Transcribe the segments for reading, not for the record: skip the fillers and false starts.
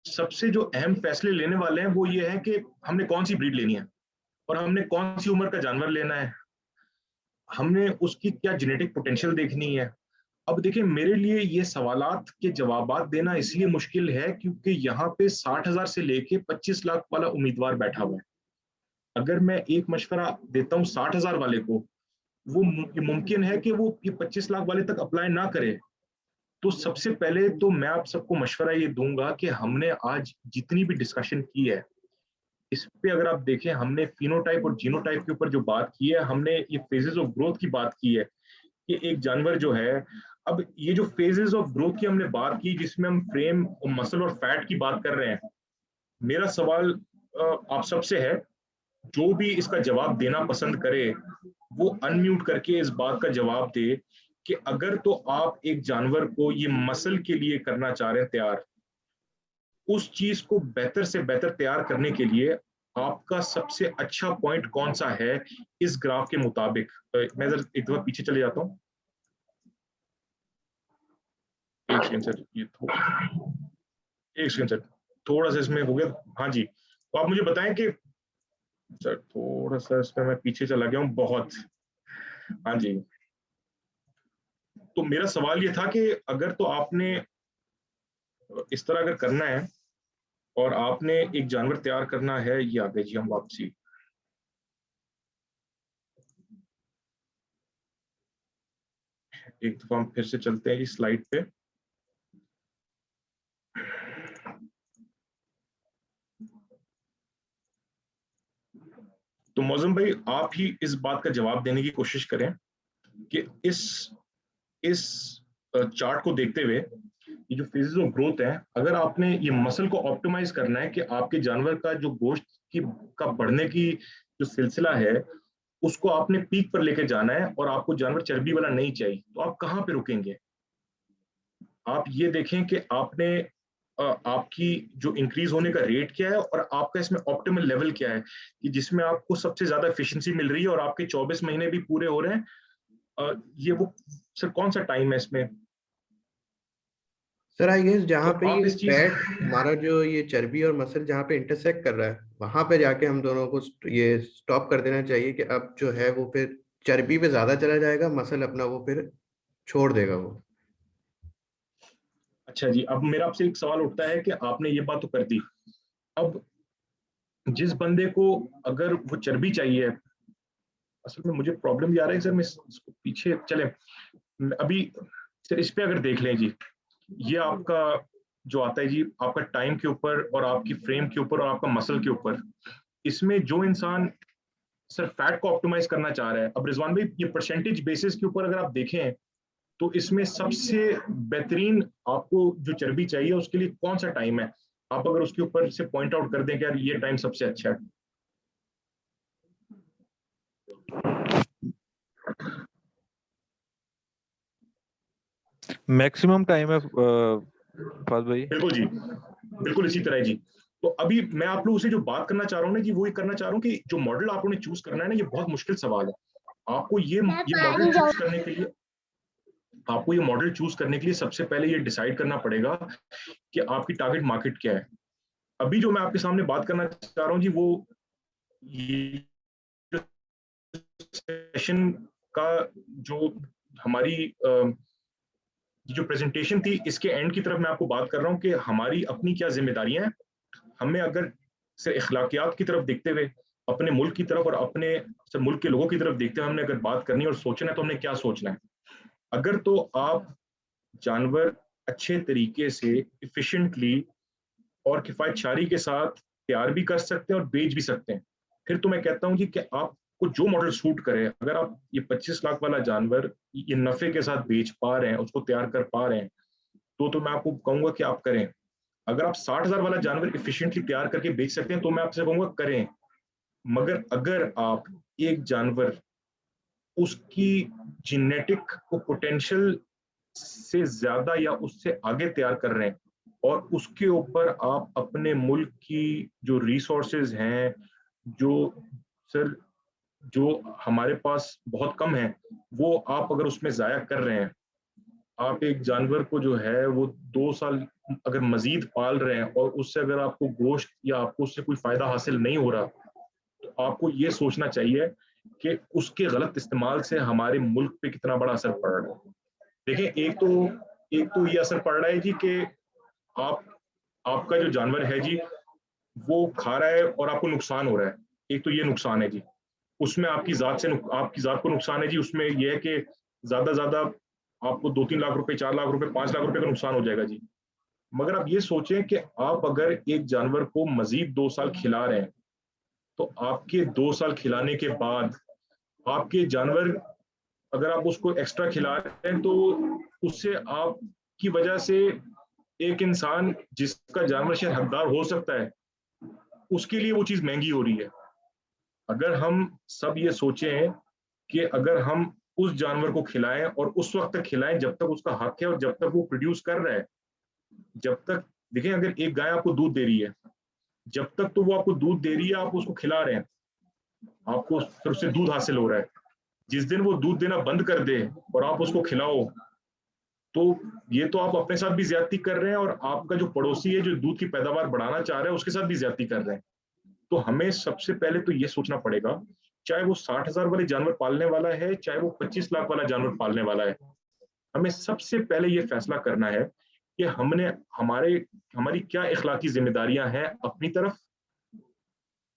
सबसे जो अहम फैसले लेने वाले हैं वो ये है कि हमने कौन सी ब्रीड लेनी है और हमने कौन सी उम्र का जानवर लेना है, हमने उसकी क्या जेनेटिक पोटेंशियल देखनी है। अब देखिए, मेरे लिए ये सवालात के जवाबात देना इसलिए मुश्किल है क्योंकि यहाँ पे 60,000 से लेके 25 लाख वाला उम्मीदवार बैठा हुआ है। अगर मैं एक मशवरा देता हूँ 60,000 वाले को, वो मुमकिन है कि वो ये 25 लाख वाले तक अप्लाई ना करे। तो सबसे पहले तो मैं आप सबको मशवरा ये दूंगा कि हमने आज जितनी भी डिस्कशन की है, इस पे अगर आप देखें, हमने फिनोटाइप और जीनोटाइप के ऊपर जो बात की है, हमने ये फेजेस ऑफ ग्रोथ की बात की है कि एक जानवर जो है, अब ये जो फेजेस ऑफ ग्रोथ की हमने बात की जिसमें हम फ्रेम और मसल और फैट की बात कर रहे हैं, मेरा सवाल आप सबसे है, जो भी इसका जवाब देना पसंद करे वो अनम्यूट करके इस बात का जवाब दे कि अगर तो आप एक जानवर को ये मसल के लिए करना चाह रहे हैं तैयार, उस चीज को बेहतर से बेहतर तैयार करने के लिए आपका सबसे अच्छा पॉइंट कौन सा है इस ग्राफ के मुताबिक। मैं जरा एक दफा पीछे चले जाता हूँ, एक सेकंड सर, एक सेकंड सर, थोड़ा सा इसमें हो गया। हाँ जी, तो आप मुझे बताएं कि सर थोड़ा सा इसमें मैं पीछे चला गया हूँ बहुत। हाँ जी, तो मेरा सवाल ये था कि अगर तो आपने इस तरह अगर करना है और आपने एक जानवर तैयार करना है, ये आ गए जी हम वापसी। एक दफा हम फिर से चलते हैं इस स्लाइड पे। तो मौजम भाई, आप ही इस बात का जवाब देने की कोशिश करें कि इस चार्ट को देखते हुए ये जो फेजेस ऑफ ग्रोथ है, अगर आपने ये मसल को ऑप्टिमाइज करना है कि आपके जानवर का जो गोश्त की का बढ़ने की जो सिलसिला है उसको आपने पीक पर लेके जाना है और आपको जानवर चर्बी वाला नहीं चाहिए, तो आप कहाँ पे रुकेंगे। आप ये देखें कि आपने आपकी जो इंक्रीज होने का रेट क्या है और आपका इसमें ऑप्टिमल लेवल क्या है कि जिसमें आपको सबसे ज्यादा एफिशिएंसी मिल रही है और आपके 24 महीने भी पूरे हो रहे हैं। ये वो सर कौन सा टाइम है इसमें। सर आई गेस तो जहाँ पे आप ये इस चीज, फैट हमारा जो ये चर्बी और मसल जहाँ पे इंटरसेक्ट कर रहा है, वहां पे जाके हम दोनों को ये स्टॉप कर देना चाहिए कि अब जो है वो फिर चर्बी पे ज्यादा चला जाएगा, मसल अपना वो फिर छोड़ देगा वो। अच्छा जी, अब मेरा आपसे एक सवाल उठता है कि आपने ये बात तो कर दी, अब जिस बंदे को अगर वो चर्बी चाहिए, असल में मुझे प्रॉब्लम ये आ रहा है सर, मैं इसको पीछे चले अभी। सर इस पे अगर देख लें जी, ये आपका जो आता है जी आपका टाइम के ऊपर और आपकी फ्रेम के ऊपर और आपका मसल के ऊपर, इसमें जो इंसान सर फैट को ऑप्टिमाइज करना चाह रहा है, अब रिजवान भाई ये परसेंटेज बेसिस के ऊपर अगर आप देखें तो इसमें सबसे बेहतरीन आपको जो चर्बी चाहिए उसके लिए कौन सा टाइम है, आप अगर उसके ऊपर से पॉइंट आउट कर दें कि यार ये टाइम सबसे अच्छा है। मैक्सिमम टाइम है फहद भाई। बिल्कुल जी, बिल्कुल इसी तरह है जी। तो अभी मैं आप लोगों से जो बात करना चाह रहा हूँ ना जी, वो ये करना चाह रहा हूँ कि जो मॉडल आप लोगों ने चूज करना है ना, ये बहुत मुश्किल सवाल है। आपको ये मॉडल चूज करने के लिए, आपको ये मॉडल चूज करने के लिए सबसे पहले ये डिसाइड करना पड़ेगा कि आपकी टारगेट मार्केट क्या है। अभी जो मैं आपके सामने बात करना चाह रहा हूँ जी, वो ये सेशन का जो हमारी जो प्रेजेंटेशन थी इसके एंड की तरफ मैं आपको बात कर रहा हूँ कि हमारी अपनी क्या जिम्मेदारियां हैं। हमें अगर सिर्फ इखलाकियात की तरफ देखते हुए अपने मुल्क की तरफ और अपने सिर्फ मुल्क के लोगों की तरफ देखते हुए हमने अगर बात करनी है और सोचना है तो हमने क्या सोचना है। अगर तो आप जानवर अच्छे तरीके से इफिशिएंटली और किफायतशारी के साथ तैयार भी कर सकते हैं और बेच भी सकते हैं, फिर तो मैं कहता हूँ जी कि आपको जो मॉडल सूट करे, अगर आप ये 25 लाख वाला जानवर ये नफे के साथ बेच पा रहे हैं, उसको तैयार कर पा रहे हैं, तो मैं आपको कहूंगा कि आप करें। अगर आप 60,000 वाला जानवर इफिशिएंटली तैयार करके बेच सकते हैं तो मैं आपसे कहूंगा करें। मगर अगर आप एक जानवर उसकी जेनेटिक को पोटेंशियल से ज्यादा या उससे आगे तैयार कर रहे हैं और उसके ऊपर आप अपने मुल्क की जो रिसोर्सेज हैं, जो सर जो हमारे पास बहुत कम है, वो आप अगर उसमें जाया कर रहे हैं, आप एक जानवर को जो है वो 2 साल अगर मजीद पाल रहे हैं और उससे अगर आपको गोश्त या आपको उससे कोई फायदा हासिल नहीं हो रहा, तो आपको ये सोचना चाहिए कि उसके गलत इस्तेमाल से हमारे मुल्क पे कितना बड़ा असर पड़ रहा है। देखिए, एक तो ये असर पड़ रहा है जी कि आप आपका जो जानवर है जी वो खा रहा है और आपको नुकसान हो रहा है। एक तो ये नुकसान है जी, उसमें आपकी जात को नुकसान है जी। उसमें यह है कि ज्यादा आपको 2-3 लाख रुपए, 4 लाख रुपए, 5 लाख रुपए का नुकसान हो जाएगा जी। मगर आप ये सोचें कि आप अगर एक जानवर को मजीद 2 साल खिला रहे हैं, तो आपके 2 साल खिलाने के बाद आपके जानवर, अगर आप उसको एक्स्ट्रा खिला रहे हैं, तो उससे आपकी वजह से एक इंसान जिसका जानवर शायद हकदार हो सकता है, उसके लिए वो चीज महंगी हो रही है। अगर हम सब ये सोचें कि अगर हम उस जानवर को खिलाएं और उस वक्त तक खिलाएं जब तक उसका हक है और जब तक वो प्रोड्यूस कर रहा है, जब तक, देखिए, अगर एक गाय आपको दूध दे रही है, जब तक तो वो आपको दूध दे रही है, आप उसको खिला रहे हैं, आपको फिर उससे दूध हासिल हो रहा है। जिस दिन वो दूध देना बंद कर दे और आप उसको खिलाओ, तो ये तो आप अपने साथ भी ज्यादती कर रहे हैं और आपका जो पड़ोसी है जो दूध की पैदावार बढ़ाना चाह रहा है उसके साथ भी ज्यादती कर रहे हैं। तो हमें सबसे पहले तो ये सोचना पड़ेगा, चाहे वो 60,000 वाले जानवर पालने वाला है, चाहे वो 25 लाख वाला जानवर पालने वाला है, हमें सबसे पहले ये फैसला करना है कि हमने हमारी क्या इखलाकी जिम्मेदारियां हैं अपनी तरफ,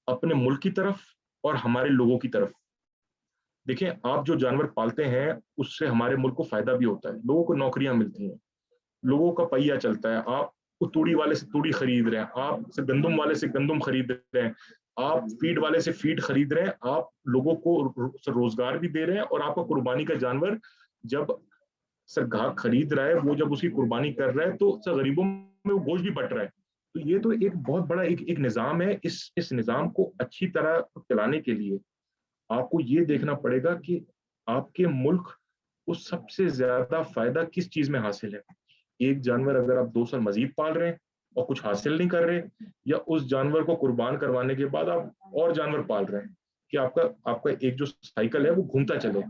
अपने मुल्क की तरफ और हमारे लोगों की तरफ। देखिए, आप जो जानवर पालते हैं उससे हमारे मुल्क को फायदा भी होता है, लोगों को नौकरियां मिलती हैं, लोगों का पहिया चलता है। आप तूड़ी वाले से तूड़ी खरीद रहे हैं, आप से गंदुम वाले से गंदुम खरीद रहे हैं, आप फीड वाले से फीड खरीद रहे हैं, आप लोगों को रोजगार भी दे रहे हैं, और आपका कुर्बानी का जानवर जब सर घास खरीद रहा है, वो जब उसकी कुर्बानी कर रहा है, तो सर गरीबों में वो गोश्त भी बट रहा है। तो ये तो एक बहुत बड़ा एक निज़ाम है। इस निज़ाम को अच्छी तरह चलाने के लिए आपको ये देखना पड़ेगा कि आपके मुल्क को सबसे ज्यादा फायदा किस चीज में हासिल है। एक जानवर अगर आप 2 साल मजीद पाल रहे हैं और कुछ हासिल नहीं कर रहे, या उस जानवर को कुर्बान करवाने के बाद आप और जानवर पाल रहे हैं, कि आपका आपका एक जो साइकिल है वो घूमता चले।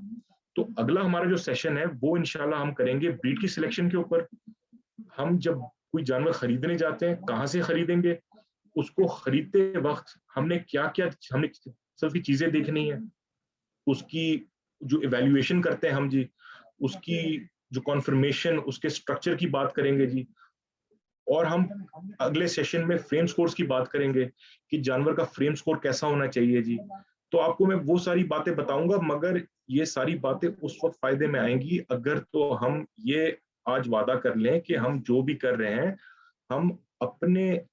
तो अगला हमारा जो सेशन है वो इंशाल्लाह हम करेंगे ब्रीड की सिलेक्शन के ऊपर। हम जब कोई जानवर खरीदने जाते हैं, कहाँ से खरीदेंगे, उसको खरीदते वक्त हमने क्या क्या हमने सिर्फ चीजें देखनी है, उसकी जो इवेल्युएशन करते हैं हम जी, उसकी जो कॉन्फर्मेशन, उसके स्ट्रक्चर की बात करेंगे जी। और हम अगले सेशन में फ्रेम स्कोर्स की बात करेंगे कि जानवर का फ्रेम स्कोर कैसा होना चाहिए जी। तो आपको मैं वो सारी बातें बताऊंगा, मगर ये सारी बातें उस वक्त फायदे में आएंगी अगर तो हम ये आज वादा कर लें कि हम जो भी कर रहे हैं, हम अपने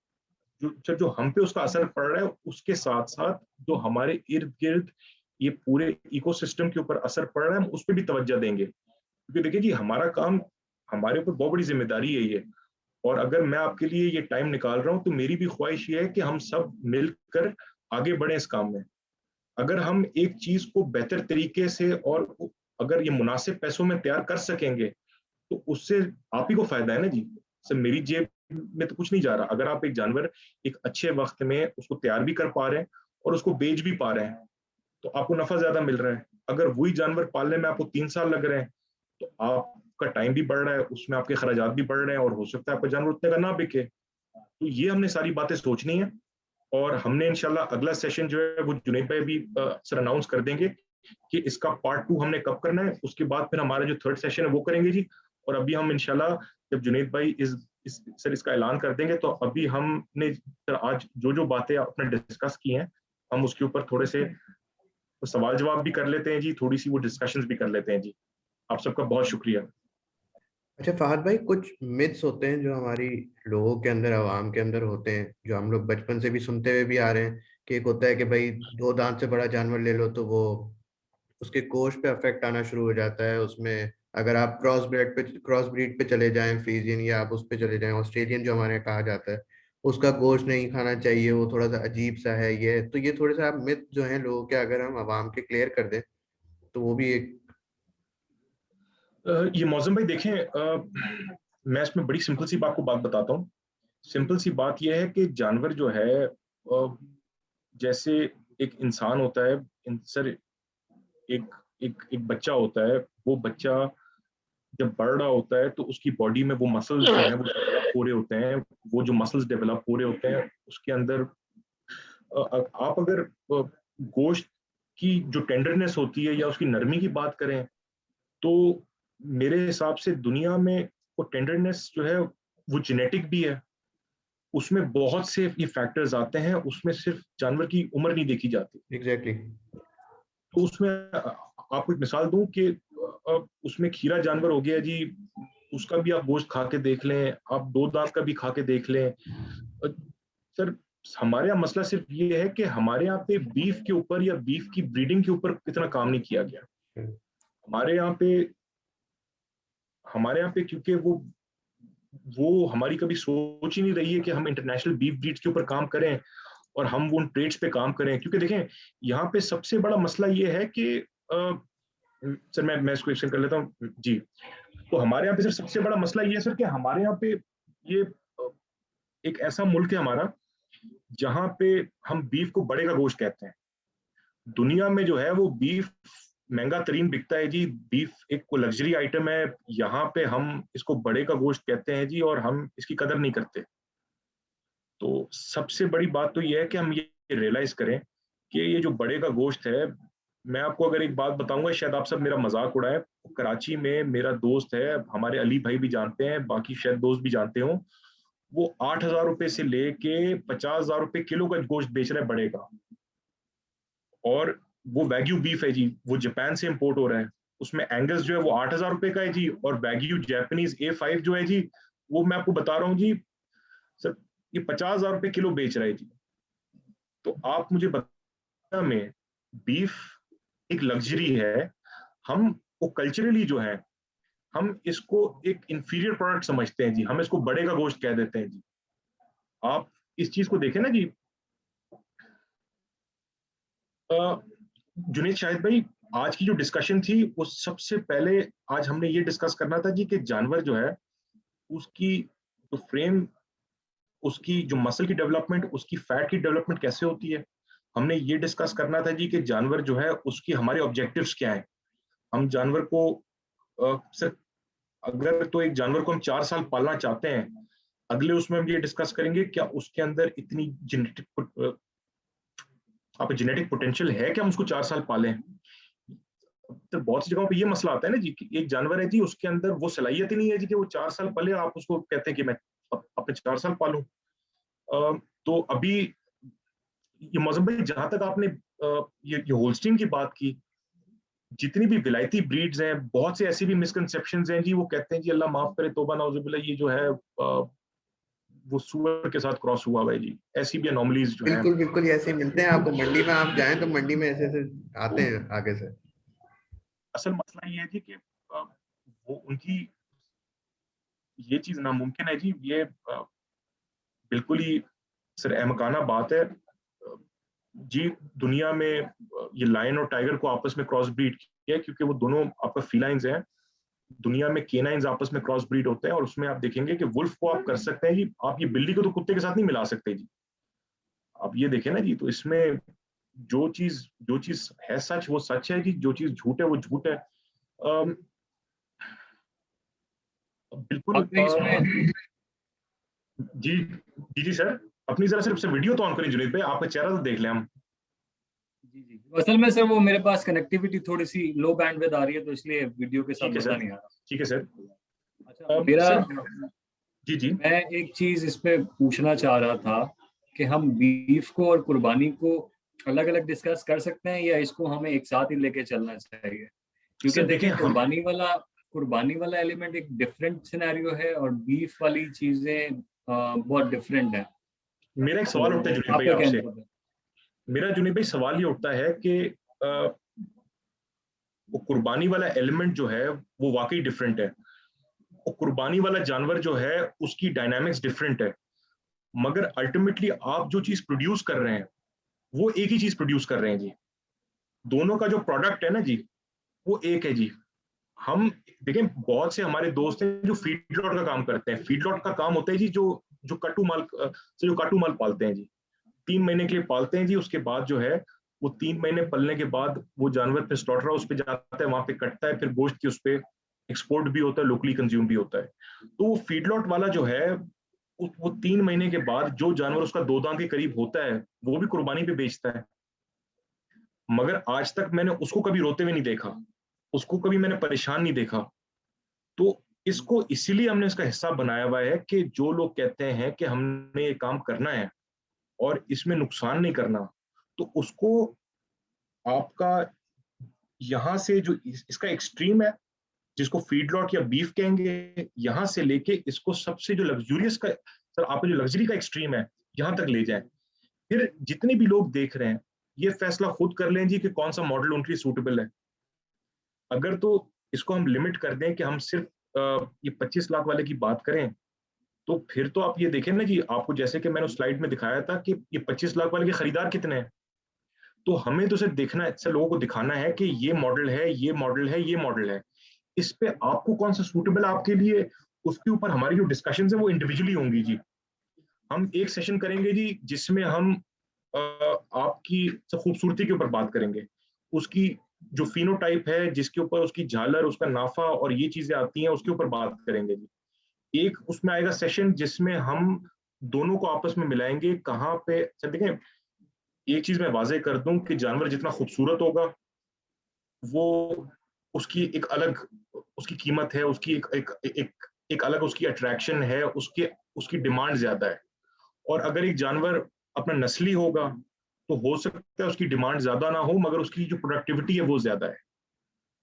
जो हम पे उसका असर पड़ रहा है उसके साथ साथ जो हमारे इर्द गिर्द ये पूरे इकोसिस्टम के ऊपर असर पड़ रहा है, हम उस पर भी तवज्जो देंगे। क्योंकि देखिए जी, हमारा काम, हमारे ऊपर बहुत बड़ी जिम्मेदारी है ये। और अगर मैं आपके लिए ये टाइम निकाल रहा हूँ तो मेरी भी ख्वाहिश ये है कि हम सब मिलकर आगे बढ़े इस काम में। अगर हम एक चीज को बेहतर तरीके से और अगर ये मुनासिब पैसों में तैयार कर सकेंगे, तो उससे आप ही को फायदा है ना जी। सर मेरी जेब में तो कुछ नहीं जा रहा। अगर आप एक जानवर एक अच्छे वक्त में उसको तैयार भी कर पा रहे हैं और उसको बेच भी पा रहे हैं, तो आपको नफा ज्यादा मिल रहा है। अगर वही जानवर पालने में आपको 3 साल लग रहे हैं, तो आपका टाइम भी बढ़ रहा है, उसमें आपके खर्चात भी बढ़ रहे हैं, और हो सकता है आपका जानवर उतने का ना बिके। तो ये हमने सारी बातें सोचनी है। और हमने इंशाल्लाह अगला सेशन जो है वो जुनेद भाई भी सर अनाउंस कर देंगे कि इसका पार्ट 2 हमने कब करना है। उसके बाद फिर हमारा जो थर्ड सेशन है वो करेंगे जी। और अभी हम इंशाल्लाह जब जुनेद भाई सर इसका ऐलान कर देंगे, तो अभी हमने सर आज जो जो बातें आपने डिस्कस की हैं, हम उसके ऊपर थोड़े से सवाल जवाब भी कर लेते हैं जी, थोड़ी सी वो डिस्कशंस भी कर लेते हैं जी। आप सबका बहुत शुक्रिया। अच्छा फहद भाई, कुछ मिथ्स होते हैं जो हमारी लोगों के अंदर, आवाम के अंदर होते हैं, जो हम लोग बचपन से भी सुनते हुए भी आ रहे हैं। कि एक होता है कि भाई 2 दांत से बड़ा जानवर ले लो तो वो उसके गोश्त पे अफेक्ट आना शुरू हो जाता है। उसमें अगर आप क्रॉस ब्रीड पे चले जाएं, फ्रीजियन, या आप उस पे चले जाएं, ऑस्ट्रेलियन जो हमारे यहाँ कहा जाता है, उसका गोश्त नहीं खाना चाहिए, वो थोड़ा सा अजीब सा है। ये थोड़े सा आप मिथ जो हैं लोगों के, अगर हम आवाम के क्लियर कर दें तो वो भी एक। ये मौजम भाई देखें, मैं इसमें बड़ी सिंपल सी आपको बात बताता हूँ। सिंपल सी बात यह है कि जानवर जो है, जैसे एक इंसान होता है, सर एक एक एक बच्चा होता है, वो बच्चा जब बढ़ रहा होता है तो उसकी बॉडी में वो मसल्स जो है वो हो रहे होते हैं, वो जो मसल्स डेवलप हो रहे होते हैं, उसके अंदर आप अगर गोश्त की जो टेंडरनेस होती है या उसकी नरमी की बात करें, तो मेरे हिसाब से दुनिया में वो टेंडरनेस जो है वो जेनेटिक भी है, उसमें बहुत से ये फैक्टर्स आते हैं, उसमें सिर्फ जानवर की उम्र नहीं देखी जाती। एग्जैक्टली। तो उसमें आपको एक मिसाल दूं कि उसमें खीरा जानवर हो गया जी, उसका भी आप गोश्त खा के देख लें, आप दो दांत का भी खा के देख लें। सर हमारे यहाँ मसला सिर्फ ये है कि हमारे यहाँ पे बीफ के ऊपर या बीफ की ब्रीडिंग के ऊपर इतना काम नहीं किया गया। हमारे यहाँ पे क्योंकि वो हमारी कभी सोच ही नहीं रही है कि हम इंटरनेशनल बीफ ब्रीड्स के ऊपर काम करें और हम उन ट्रेड्स पे काम करें। क्योंकि देखें यहाँ पे सबसे बड़ा मसला ये है कि सर मैं इसको एक्सप्लेन कर लेता हूँ जी। तो हमारे यहाँ पे सर सबसे बड़ा मसला ये है सर कि हमारे यहाँ पे ये एक ऐसा मुल्क है हमारा जहाँ पे हम बीफ को बड़े का गोश्त कहते हैं। दुनिया में जो है वो बीफ महंगा तरीन बिकता है जी, बीफ एक को लग्जरी आइटम है, यहाँ पे हम इसको बड़े का गोश्त कहते हैं जी, और हम इसकी कदर नहीं करते। तो सबसे बड़ी बात तो ये है कि हम ये रियलाइज करें कि ये जो बड़े का गोश्त है, मैं आपको अगर एक बात बताऊंगा, शायद आप सब मेरा मजाक उड़ाए, कराची में मेरा दोस्त है, हमारे अली भाई भी जानते हैं, बाकी शायद दोस्त भी जानते हो, वो 8,000 रुपए से लेके 50,000 रुपए किलो का गोश्त बेच रहा है बड़े का। और वो वैग्यू बीफ है जी, वो जापान से इंपोर्ट हो रहा है, उसमें एंगस जो है वो 8,000 रुपए का है जी, और वैग्यू जापानीज A5 जो है जी, वो मैं आपको बता रहा हूँ जी सर, ये 50,000 रुपए किलो बेच रहा है जी। तो आप मुझे बता, में बीफ एक लग्जरी है, हम वो कल्चरली जो है हम इसको एक इंफीरियर प्रोडक्ट समझते हैं जी, हम इसको बड़े का गोश्त कह देते हैं जी। आप इस चीज को देखें ना जी। जुनेद शाहिद भाई, आज की जो डिस्कशन थी वो सबसे पहले आज हमने ये डिस्कस करना था जी कि जानवर जो है उसकी जो फ्रेम, उसकी जो मसल की डेवलपमेंट, उसकी फैट की डेवलपमेंट कैसे होती है। हमने ये डिस्कस करना था जी कि जानवर जो है उसकी हमारे ऑब्जेक्टिव्स क्या है। हम जानवर को सिर्फ अगर तो एक जानवर को हम 4 साल पालना चाहते हैं, अगले उसमें हम ये डिस्कस करेंगे क्या उसके अंदर इतनी जेनेटिक पोटेंशियल है कि हम उसको 4 साल पालें। तो बहुत सी जगहों पे ये मसला आता है ना जी कि एक जानवर है जी, उसके अंदर वो सलाहियत ही नहीं है जी कि वो 4 साल पले, आप उसको कहते हैं कि मैं अपने 4 साल पालूं। तो अभी ये मौजम भाई, जहां तक आपने ये होल्स्टीन की बात की, जितनी भी विलायती ब्रीड्स हैं, बहुत से ऐसी भी मिसकंसेप्शंस हैं जी, वो कहते हैं जी अल्लाह माफ करे, तौबा नाउजुबिल्लाह, ये जो है वो सुअर के साथ क्रॉस हुआ हुआ है जी। ऐसी भी अनोमलीज जो है, बिल्कुल बिल्कुल ऐसे मिलते हैं आपको, मंडी में आप जाएं तो मंडी में ऐसे ऐसे आते हैं आगे से। असल मसला ये है जी कि वो उनकी ये चीज नामुमकिन है जी। ये बिल्कुल ही सर अहमकाना बात है जी। दुनिया में ये लायन और टाइगर को आपस में क्रॉस ब्रीड किया है, क्योंकि वो दोनों आपका फीलाइंस हैं। दुनिया में केनाइंस आपस में क्रॉस ब्रीड होते हैं, और उसमें आप देखेंगे कि वुल्फ को आप कर सकते हैं जी, आप ये बिल्ली को तो कुत्ते के साथ नहीं मिला सकते जी। आप ये देखें ना जी, तो इसमें जो चीज है सच वो सच है जी, जो चीज झूठ है वो झूठ है। बिल्कुल जी जी जी सर, अपनी जरा सिर्फ से वीडियो तो ऑन करें जुनेद भाई, आपका चेहरा तो देख लें हम। जी जी, असल में सर वो मेरे पास कनेक्टिविटी थोड़ी सी लो बैंडविड्थ आ रही है, तो इसलिए वीडियो के साथ मजा नहीं आ रहा। ठीक है सर। अच्छा, मेरा जी जी, मैं एक चीज इस पे पूछना चाह रहा था कि हम बीफ को और कुर्बानी को अलग अलग डिस्कस कर सकते हैं या इसको हमें एक साथ ही लेके चलना चाहिए? क्योंकि देखिए कुर्बानी वाला एलिमेंट एक डिफरेंट सिनेरियो है और बीफ वाली चीजें बहुत डिफरेंट है। मेरा एक सवाल उठता है जुनेद भाई आपसे, मेरा जुनेद भाई सवाल ये उठता है कि वो कुर्बानी वाला एलिमेंट जो है वो वाकई डिफरेंट है, वो कुर्बानी वाला जानवर जो है उसकी डायनामिक्स डिफरेंट है, मगर अल्टीमेटली आप जो चीज प्रोड्यूस कर रहे हैं वो एक ही चीज प्रोड्यूस कर रहे हैं जी। दोनों का जो प्रोडक्ट है ना जी वो एक है जी। हम देखें, बहुत से हमारे दोस्त हैं जो फीड लॉट का काम करते हैं। फीड लॉट का काम होता है जी जो कट्टू माल पालते हैं जी, 3 महीने के लिए पालते हैं जी। उसके बाद जो है वो 3 महीने पलने के बाद वो जानवर फिर स्लॉटर हाउस पे जाता है, वहां पे कटता है, फिर गोश्त की उस पे एक्सपोर्ट भी होता है, लोकली कंज्यूम भी होता है। तो वो फीडलॉट वाला जो है वो 3 महीने के बाद जो जानवर उसका 2 दांत के करीब होता है वो भी कुर्बानी पे बेचता है, मगर आज तक मैंने उसको कभी रोते हुए नहीं देखा, उसको कभी मैंने परेशान नहीं देखा। तो इसको इसीलिए हमने इसका हिस्सा बनाया हुआ है कि जो लोग कहते हैं कि हमने ये काम करना है और इसमें नुकसान नहीं करना, तो उसको आपका यहाँ से जो इसका एक्सट्रीम है, जिसको फीडलॉट या बीफ कहेंगे, यहाँ से लेके इसको सबसे जो लग्जूरियस का, सर आपका जो लग्जरी का एक्सट्रीम है, यहाँ तक ले जाए। फिर जितने भी लोग देख रहे हैं ये फैसला खुद कर लें जी कि कौन सा मॉडल उनके लिए सूटेबल है। अगर तो इसको हम लिमिट कर दें कि हम सिर्फ ये 25 लाख वाले की बात करें, तो फिर तो आप ये देखें ना जी, आपको जैसे कि मैंने उस स्लाइड में दिखाया था कि ये 25 लाख वाले के खरीदार कितने हैं, तो हमें तो सिर्फ देखना है, इससे लोगों को दिखाना है कि ये मॉडल है, ये मॉडल है, ये मॉडल है, इस पे आपको कौन सा सूटेबल है आपके लिए, उसके ऊपर हमारी जो डिस्कशंस है वो इंडिविजुअली होंगी जी। हम एक सेशन करेंगे जी जिसमें हम आपकी खूबसूरती के ऊपर बात करेंगे, उसकी जो फिनोटाइप है, जिसके ऊपर उसकी झालर, उसका नाफा और ये चीजें आती हैं, उसके ऊपर बात करेंगे जी। एक उसमें आएगा सेशन जिसमें हम दोनों को आपस में मिलाएंगे, कहाँ पे, सर देखें एक चीज मैं वाजे कर दूं कि जानवर जितना खूबसूरत होगा वो उसकी एक अलग उसकी कीमत है, उसकी एक अलग उसकी अट्रैक्शन है, उसकी डिमांड ज्यादा है। और अगर एक जानवर अपना नस्ली होगा तो हो सकता है उसकी डिमांड ज्यादा ना हो, मगर उसकी जो प्रोडक्टिविटी है वो ज्यादा है,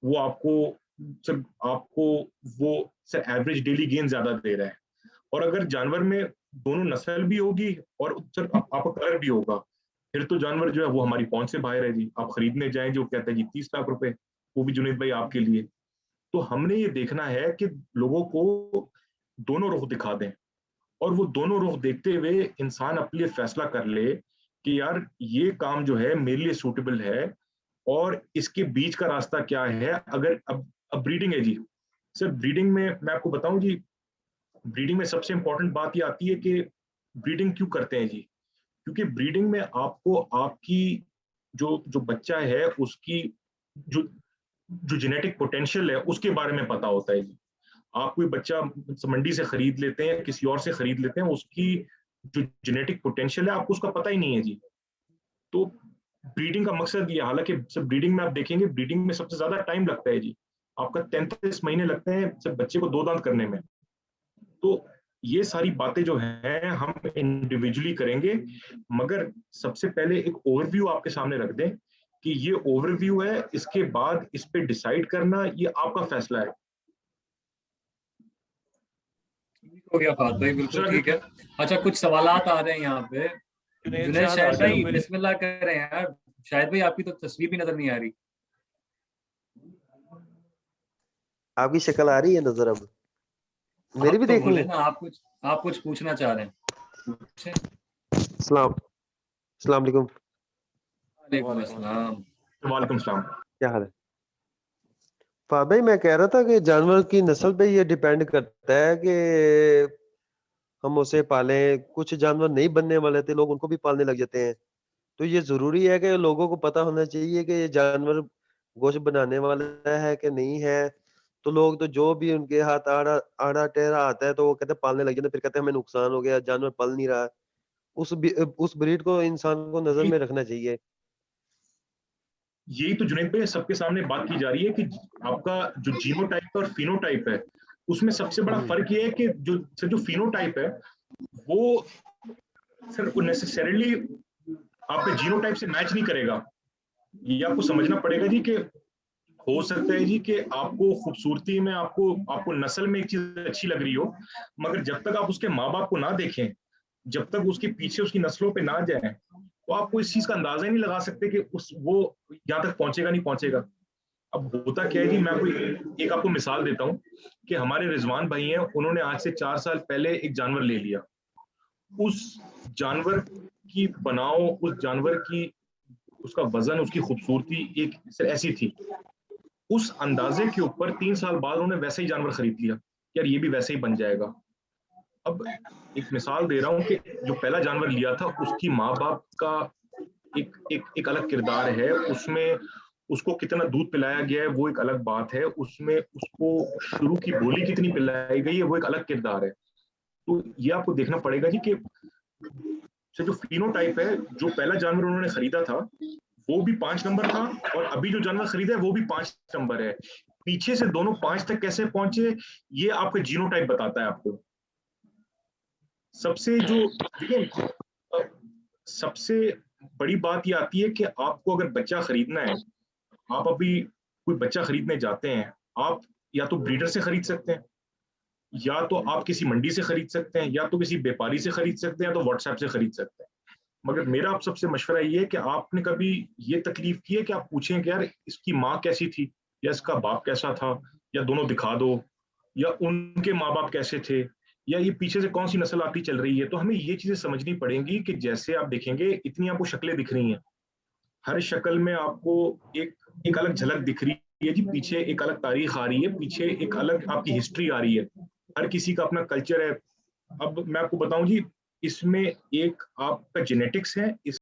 वो आपको वो सर एवरेज डेली गेन ज्यादा दे रहा है। और अगर जानवर में दोनों नस्ल भी होगी और सर आपका कलर भी होगा, फिर तो जानवर जो है वो हमारी पहुंच से बाहर है जी। आप खरीदने जाएं जो कहते हैं जी 30 लाख रुपए, वो भी जुनेद भाई आपके लिए। तो हमने ये देखना है कि लोगों को दोनों रुख दिखा दें, और वो दोनों रुख देखते हुए इंसान अपने लिए फैसला कर ले कि यार ये काम जो है मेरे लिए सूटेबल है, और इसके बीच का रास्ता क्या है। अगर अब ब्रीडिंग है जी, सर ब्रीडिंग में मैं आपको बताऊं जी, ब्रीडिंग में सबसे इंपॉर्टेंट बात ये आती है कि ब्रीडिंग क्यों करते हैं जी, क्योंकि ब्रीडिंग में आपको आपकी जो जो बच्चा है उसकी जो जो जेनेटिक पोटेंशियल है उसके बारे में पता होता है जी। आप कोई बच्चा मंडी से खरीद लेते हैं, किसी और से खरीद लेते हैं, उसकी जो जेनेटिक पोटेंशियल है आपको उसका पता ही नहीं है जी। तो ब्रीडिंग का मकसद ये, हालांकि सब ब्रीडिंग में आप देखेंगे ब्रीडिंग में सबसे ज्यादा टाइम लगता है जी, आपका 33 महीने लगते हैं सब बच्चे को 2 दांत करने में। तो ये सारी बातें जो हैं हम इंडिविजुअली करेंगे, मगर सबसे पहले एक ओवरव्यू आपके सामने रख दें कि ये ओवरव्यू है, इसके बाद इस पे डिसाइड करना ये आपका फैसला है। हो गया फात भाई, बिल्कुल ठीक है। अच्छा, कुछ सवालात आ रहे हैं यहाँ पे। जुनैद शाहिद भाई बिस्मिल्लाह करें यार। शाहिद भाई आपकी तो तस्वीर भी नजर नहीं आ रही। आपकी शक्ल आ रही है नजर? अब मेरी भी तो देखनी बोले है। ना, आप कुछ पूछना चाह रहे हैं, पूछें। अस्सलाम वालेकुम। वालेकुम अस्सलाम। वालेकुम सलाम। क्या हाल है फाद भाई? मैं कह रहा था कि जानवर की नस्ल पे ये डिपेंड करता है कि हम उसे पालें। कुछ जानवर नहीं बनने वाले थे, लोग उनको भी पालने लग जाते हैं। तो ये जरूरी है कि लोगों को पता होना चाहिए कि ये जानवर गोश्त बनाने वाला है कि नहीं है। तो लोग तो जो भी उनके हाथ आड़ा टेढ़ा आता है तो वो कहते हैं पालने लग जाते हैं, फिर कहते हैं हमें नुकसान हो गया, जानवर पल नहीं रहा। उस ब्रीड को इंसान को नजर में रखना चाहिए। यही तो जुनैद भाई सबके सामने बात की जा रही है कि आपका जो जीनोटाइप और फिनोटाइप है उसमें सबसे बड़ा फर्क ये है कि जो फिनोटाइप है वो सर नेसेसरीली आपके जीनोटाइप से मैच नहीं करेगा। ये आपको समझना पड़ेगा जी कि हो सकता है जी कि आपको खूबसूरती में आपको नस्ल में एक चीज अच्छी लग रही हो, मगर जब तक आप उसके माँ बाप को ना देखें, जब तक उसके पीछे उसकी नस्लों पे ना जाएं, तो आपको इस चीज का अंदाजा ही नहीं लगा सकते कि वो यहाँ तक पहुंचेगा नहीं पहुंचेगा। अब होता क्या है जी, मैं आपको मिसाल देता हूँ कि हमारे रिजवान भाई हैं, उन्होंने आज से 4 साल पहले एक जानवर ले लिया। उस जानवर की बनाओ, उस जानवर की उसका वजन, उसकी खूबसूरती एक ऐसी थी, उस अंदाजे के ऊपर 3 साल बाद उन्होंने वैसे ही जानवर खरीद लिया, यार ये भी वैसे ही बन जाएगा। अब एक मिसाल दे रहा हूँ कि जो पहला जानवर लिया था उसकी माँ बाप का एक अलग किरदार है, उसमें उसको कितना दूध पिलाया गया है वो एक अलग बात है, उसमें उसको शुरू की बोली कितनी पिलाई गई है वो एक अलग किरदार है। तो ये आपको देखना पड़ेगा जी कि जो फिनोटाइप है, जो पहला जानवर उन्होंने खरीदा था वो भी 5 नंबर था, और अभी जो जानवर खरीदा है वो भी 5 नंबर है। पीछे से दोनों 5 तक कैसे पहुंचे, ये आपका जीनोटाइप बताता है आपको। सबसे जो देखिए, सबसे बड़ी बात ये आती है कि आपको अगर बच्चा खरीदना है, आप अभी कोई बच्चा खरीदने जाते हैं, आप या तो ब्रीडर से खरीद सकते हैं, या तो आप किसी मंडी से खरीद सकते हैं, या तो किसी व्यापारी से खरीद सकते हैं, या तो व्हाट्सएप से खरीद सकते हैं। मगर मेरा आप सबसे मशवरा ये है कि आपने कभी ये तकलीफ की है कि आप पूछें कि यार इसकी माँ कैसी थी, या इसका बाप कैसा था, या दोनों दिखा दो, या उनके माँ बाप कैसे थे, या ये पीछे से कौन सी नस्ल आती चल रही है। तो हमें ये चीजें समझनी पड़ेंगी कि जैसे आप देखेंगे इतनी आपको शक्लें दिख रही हैं, हर शक्ल में आपको एक एक अलग झलक दिख रही है जी, पीछे एक अलग तारीख आ रही है, पीछे एक अलग आपकी हिस्ट्री आ रही है, हर किसी का अपना कल्चर है। अब मैं आपको बताऊं जी, इसमें एक आपका जेनेटिक्स है, इस